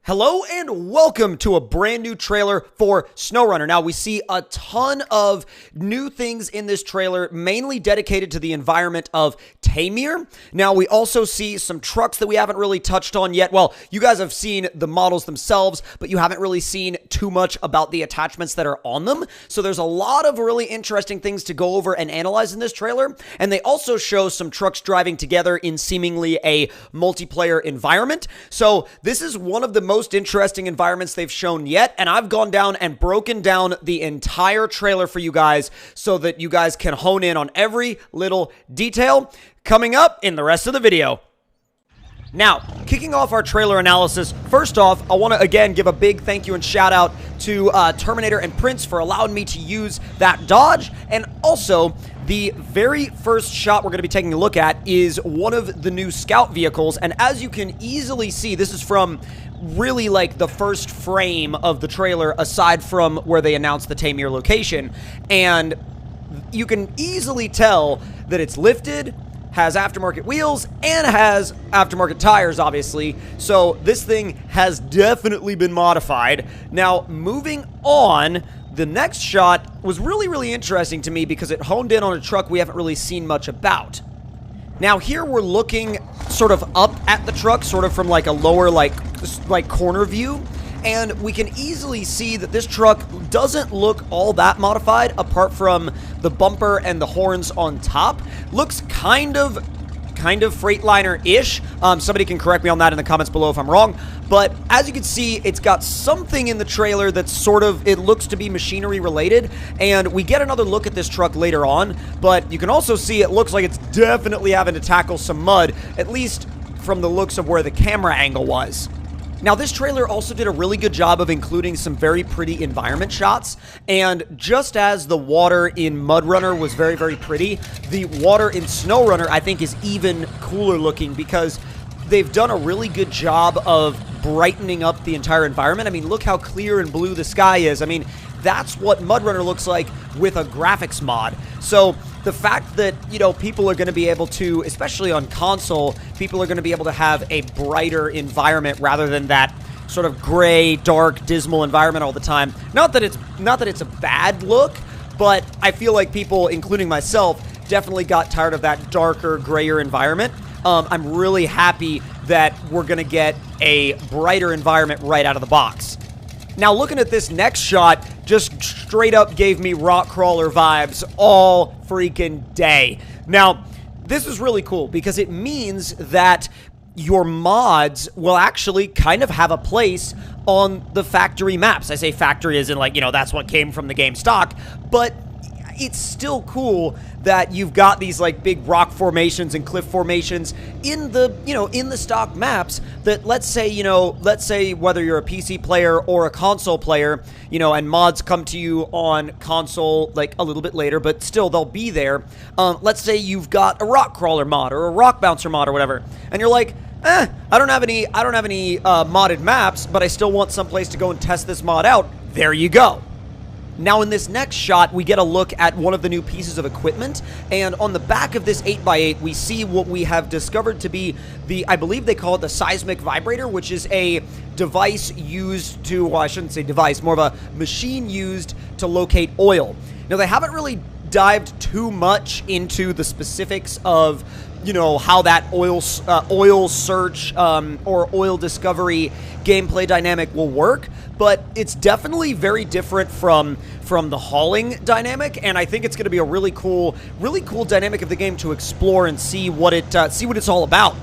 Hello and welcome to a brand new trailer for SnowRunner. Now, we see a ton of new things in this trailer, mainly dedicated to the environment of Tamir. Now, we also see some trucks that we haven't really touched on yet. Well, you guys have seen the models themselves, but you haven't really seen too much about the attachments that are on them. So there's a lot of really interesting things to go over and analyze in this trailer. And they also show some trucks driving together in seemingly a multiplayer environment. So this is one of the most interesting environments they've shown yet, and I've gone down and broken down the entire trailer for you guys so that you guys can hone in on every little detail coming up in the rest of the video. Now, kicking off our trailer analysis, first off, I want to again give a big thank you and shout out to Terminator and Prince for allowing me to use that dodge, and also the very first shot we're going to be taking a look at is one of the new scout vehicles, and as you can easily see, this is from really like the first frame of the trailer aside from where they announced the Tamir location, and you can easily tell that it's lifted, has aftermarket wheels, and has aftermarket tires, obviously. So this thing has definitely been modified. Now, moving on, the next shot was really interesting to me because it honed in on a truck we haven't really seen much about. Now, here we're looking sort of up at the truck, sort of from like a lower like corner view, and we can easily see that this truck doesn't look all that modified apart from the bumper and the horns on top. Looks kind of Freightliner-ish. Somebody can correct me on that in the comments below if I'm wrong. But as you can see, it's got something in the trailer that's sort of, it looks to be machinery related. And we get another look at this truck later on. But you can also see it looks like it's definitely having to tackle some mud, at least from the looks of where the camera angle was. Now, this trailer also did a really good job of including some very pretty environment shots, and just as the water in MudRunner was very pretty, the water in SnowRunner, I think, is even cooler looking because they've done a really good job of brightening up the entire environment. I mean, look how clear and blue the sky is. I mean, that's what MudRunner looks like with a graphics mod. So the fact that, you know, people are going to be able to, especially on console, people are going to be able to have a brighter environment rather than that sort of gray, dark, dismal environment all the time. Not that it's a bad look, but I feel like people, including myself, definitely got tired of that darker, grayer environment. I'm really happy that we're going to get a brighter environment right out of the box. Now, looking at this next shot, just straight up gave me rock crawler vibes all freaking day. Now, this is really cool because it means that your mods will actually kind of have a place on the factory maps. I say factory as in, like, you know, that's what came from the game stock, but it's still cool that you've got these like big rock formations and cliff formations in the, you know, in the stock maps that, let's say whether you're a PC player or a console player, you know, and mods come to you on console like a little bit later, but still they'll be there. Let's say you've got a rock crawler mod or a rock bouncer mod or whatever, and you're like, I don't have any modded maps, but I still want someplace to go and test this mod out. There you go. Now, in this next shot, we get a look at one of the new pieces of equipment, and on the back of this 8x8, we see what we have discovered to be the, I believe they call it the seismic vibrator, which is a device used to, well, I shouldn't say device, more of a machine used to locate oil. Now, they haven't really dived too much into the specifics of, you know, how that oil search or oil discovery gameplay dynamic will work, but it's definitely very different from the hauling dynamic, and I think it's going to be a really cool dynamic of the game to explore and see what it's all about.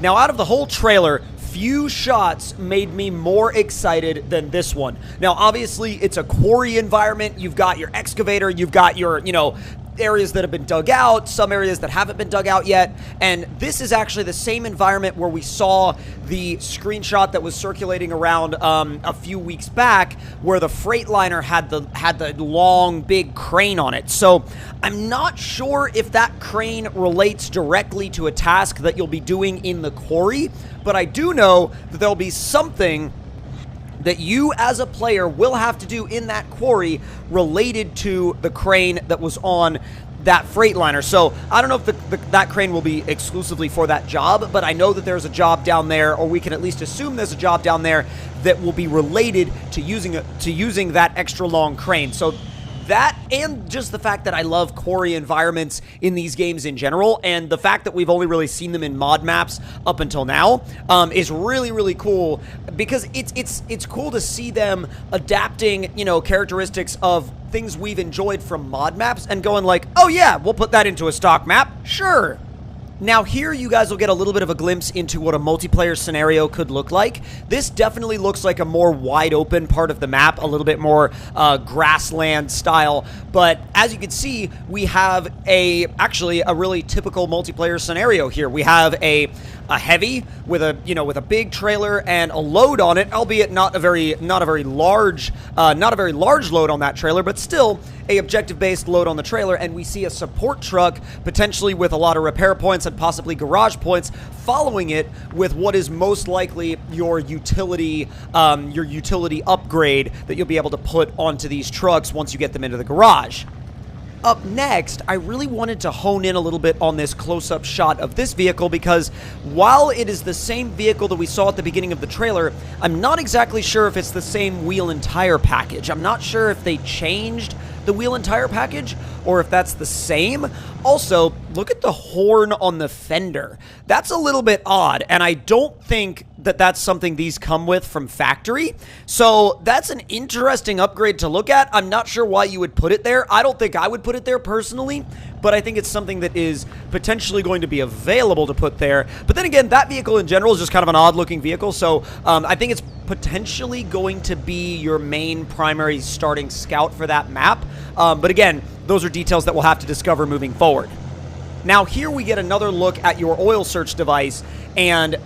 Now, out of the whole trailer, few shots made me more excited than this one. Now, obviously, it's a quarry environment. You've got your excavator, you've got your, you know, areas that have been dug out, some areas that haven't been dug out yet, and this is actually the same environment where we saw the screenshot that was circulating around a few weeks back where the Freightliner had the long big crane on it. So I'm not sure if that crane relates directly to a task that you'll be doing in the quarry, but I do know that there'll be something that you as a player will have to do in that quarry related to the crane that was on that Freightliner. So I don't know if that crane will be exclusively for that job, but I know that there's a job down there, or we can at least assume there's a job down there that will be related to using that extra long crane. So that, and just the fact that I love quarry environments in these games in general, and the fact that we've only really seen them in mod maps up until now, is really, really cool, because it's cool to see them adapting, you know, characteristics of things we've enjoyed from mod maps and going like, oh yeah, we'll put that into a stock map, sure. Now here you guys will get a little bit of a glimpse into what a multiplayer scenario could look like. This definitely looks like a more wide open part of the map, a little bit more grassland style, but as you can see, we have actually a really typical multiplayer scenario here. We have a heavy with a big trailer and a load on it, albeit not a very large load on that trailer, but still a objective-based load on the trailer, and we see a support truck potentially with a lot of repair points and possibly garage points following it with what is most likely your utility upgrade that you'll be able to put onto these trucks once you get them into the garage. Up next, I really wanted to hone in a little bit on this close-up shot of this vehicle, because while it is the same vehicle that we saw at the beginning of the trailer, I'm not exactly sure if it's the same wheel and tire package. I'm not sure if they changed the wheel and tire package or if that's the same. Also, look at the horn on the fender. That's a little bit odd, and I don't think that that's something these come with from factory. So that's an interesting upgrade to look at. I'm not sure why you would put it there. I don't think I would put it there personally, but I think it's something that is potentially going to be available to put there. But then again, that vehicle in general is just kind of an odd looking vehicle, so I think it's potentially going to be your main primary starting scout for that map. But again, those are details that we'll have to discover moving forward. Now here we get another look at your oil search device, and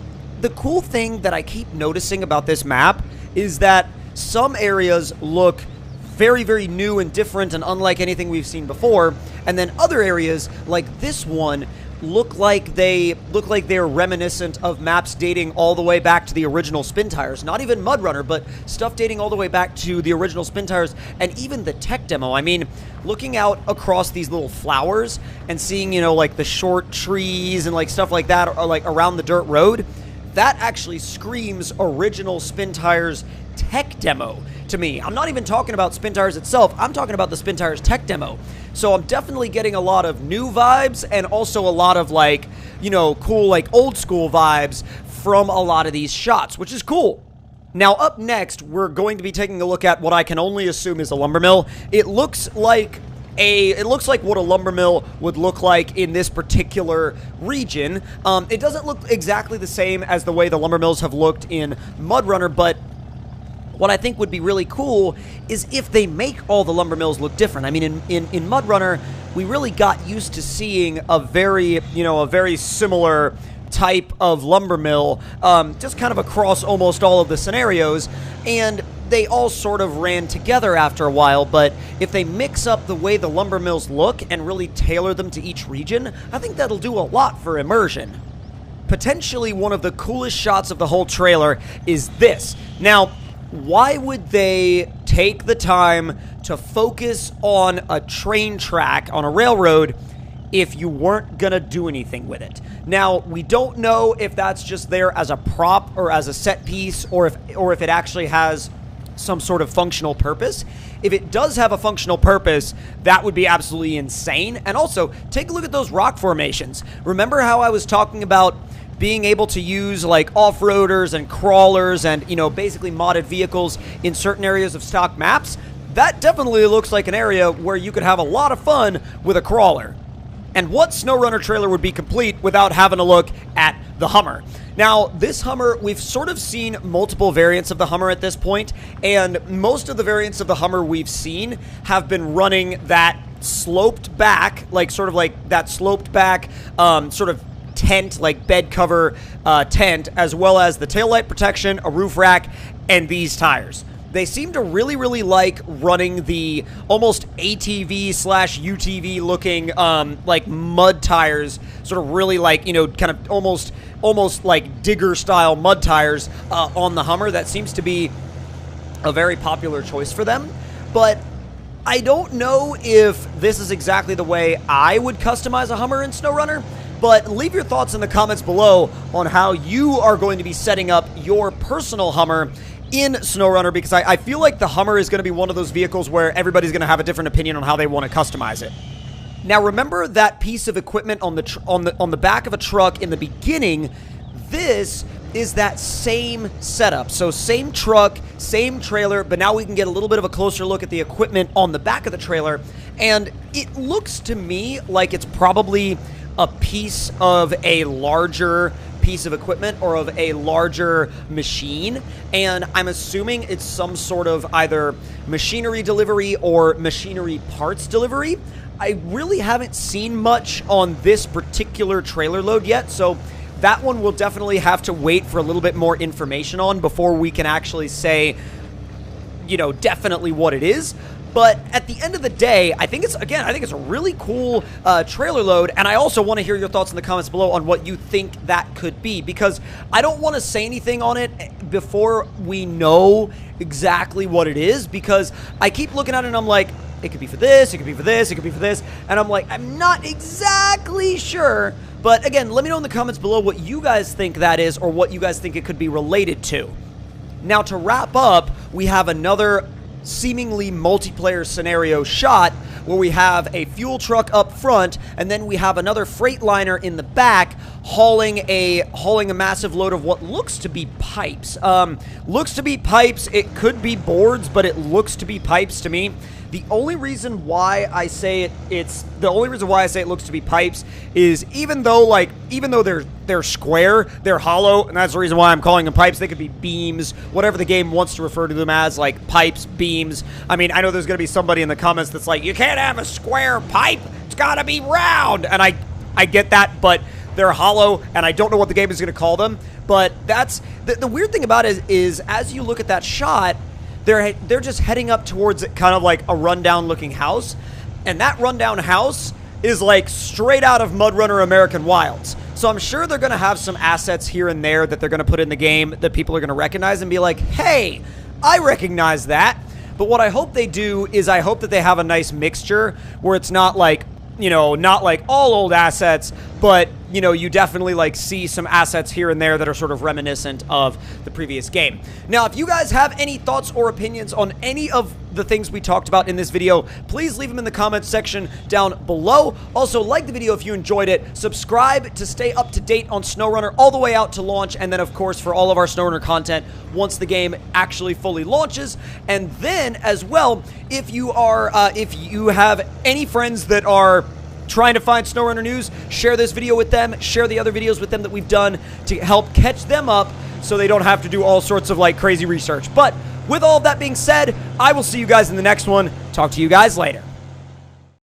the cool thing that I keep noticing about this map is that some areas look very, very new and different and unlike anything we've seen before, and then other areas like this one look like they're reminiscent of maps dating all the way back to the original Spin Tires. Not even Mud Runner, but stuff dating all the way back to the original Spin Tires and even the tech demo. I mean, looking out across these little flowers and seeing, you know, like the short trees and like stuff like that, or like around the dirt road, that actually screams original Spin Tires tech demo to me. I'm not even talking about Spin Tires itself. I'm talking about the Spin Tires tech demo. So I'm definitely getting a lot of new vibes and also a lot of, like, you know, cool, like old school vibes from a lot of these shots, which is cool. Now up next, we're going to be taking a look at what I can only assume is a lumber mill. It looks like what a lumber mill would look like in this particular region. It doesn't look exactly the same as the way the lumber mills have looked in Mud Runner, but what I think would be really cool is if they make all the lumber mills look different. I mean, in Mud Runner, we really got used to seeing a very similar type of lumber mill, just kind of across almost all of the scenarios, and they all sort of ran together after a while. But if they mix up the way the lumber mills look and really tailor them to each region, I think that'll do a lot for immersion. Potentially one of the coolest shots of the whole trailer is this. Now, why would they take the time to focus on a train track on a railroad if you weren't gonna do anything with it? Now, we don't know if that's just there as a prop or as a set piece, or if it actually has some sort of functional purpose. If it does have a functional purpose, that would be absolutely insane. And also, take a look at those rock formations. Remember how I was talking about being able to use like off-roaders and crawlers and, you know, basically modded vehicles in certain areas of stock maps? That definitely looks like an area where you could have a lot of fun with a crawler. And what SnowRunner trailer would be complete without having a look at the Hummer? Now, this Hummer, we've sort of seen multiple variants of the Hummer at this point, and most of the variants of the Hummer we've seen have been running that sloped back, like sort of like that sloped back sort of tent, like bed cover tent, as well as the taillight protection, a roof rack, and these tires. They seem to really, really like running the almost ATV slash UTV looking like mud tires, sort of really like, you know, kind of almost like digger style mud tires on the Hummer. That seems to be a very popular choice for them. But I don't know if this is exactly the way I would customize a Hummer in SnowRunner. But leave your thoughts in the comments below on how you are going to be setting up your personal Hummer in SnowRunner, because I feel like the Hummer is going to be one of those vehicles where everybody's going to have a different opinion on how they want to customize it. Now, remember that piece of equipment on the back of a truck in the beginning? This is that same setup. So same truck, same trailer, but now we can get a little bit of a closer look at the equipment on the back of the trailer, and it looks to me like it's probably a piece of a larger piece of equipment or of a larger machine, and I'm assuming it's some sort of either machinery delivery or machinery parts delivery. I really haven't seen much on this particular trailer load yet, so that one will definitely have to wait for a little bit more information on before we can actually say, you know, definitely what it is. But at the end of the day, I think it's a really cool trailer load, and I also want to hear your thoughts in the comments below on what you think that could be, because I don't want to say anything on it before we know exactly what it is, because I keep looking at it and I'm like, it could be for this, it could be for this, it could be for this, and I'm like, I'm not exactly sure. But again, let me know in the comments below what you guys think that is, or what you guys think it could be related to. Now, to wrap up, we have another seemingly multiplayer scenario shot where we have a fuel truck up front, and then we have another Freightliner in the back hauling a massive load of what looks to be pipes. It could be boards, but it looks to be pipes to me. The only reason why I say it looks to be pipes is even though they're square, they're hollow, and that's the reason why I'm calling them pipes. They could be beams, whatever the game wants to refer to them as, like pipes, beams. I mean, I know there's going to be somebody in the comments that's like, you can't have a square pipe, it's got to be round, and I get that, but they're hollow, and I don't know what the game is going to call them. But that's the weird thing about it is as you look at that shot, they're just heading up towards kind of like a rundown looking house, and that rundown house is like straight out of MudRunner American Wilds. So I'm sure they're going to have some assets here and there that they're going to put in the game that people are going to recognize and be like, hey, I recognize that. But what I hope they do is I hope that they have a nice mixture where it's not like, you know, not like all old assets, but, you know, you definitely like see some assets here and there that are sort of reminiscent of the previous game. Now, if you guys have any thoughts or opinions on any of the things we talked about in this video, please leave them in the comments section down below. Also, like the video if you enjoyed it. Subscribe to stay up to date on SnowRunner all the way out to launch, and then, of course, for all of our SnowRunner content once the game actually fully launches. And then, as well, if you have any friends that are trying to find SnowRunner news, share this video with them, share the other videos with them that we've done to help catch them up so they don't have to do all sorts of like crazy research. But with all of that being said, I will see you guys in the next one. Talk to you guys later.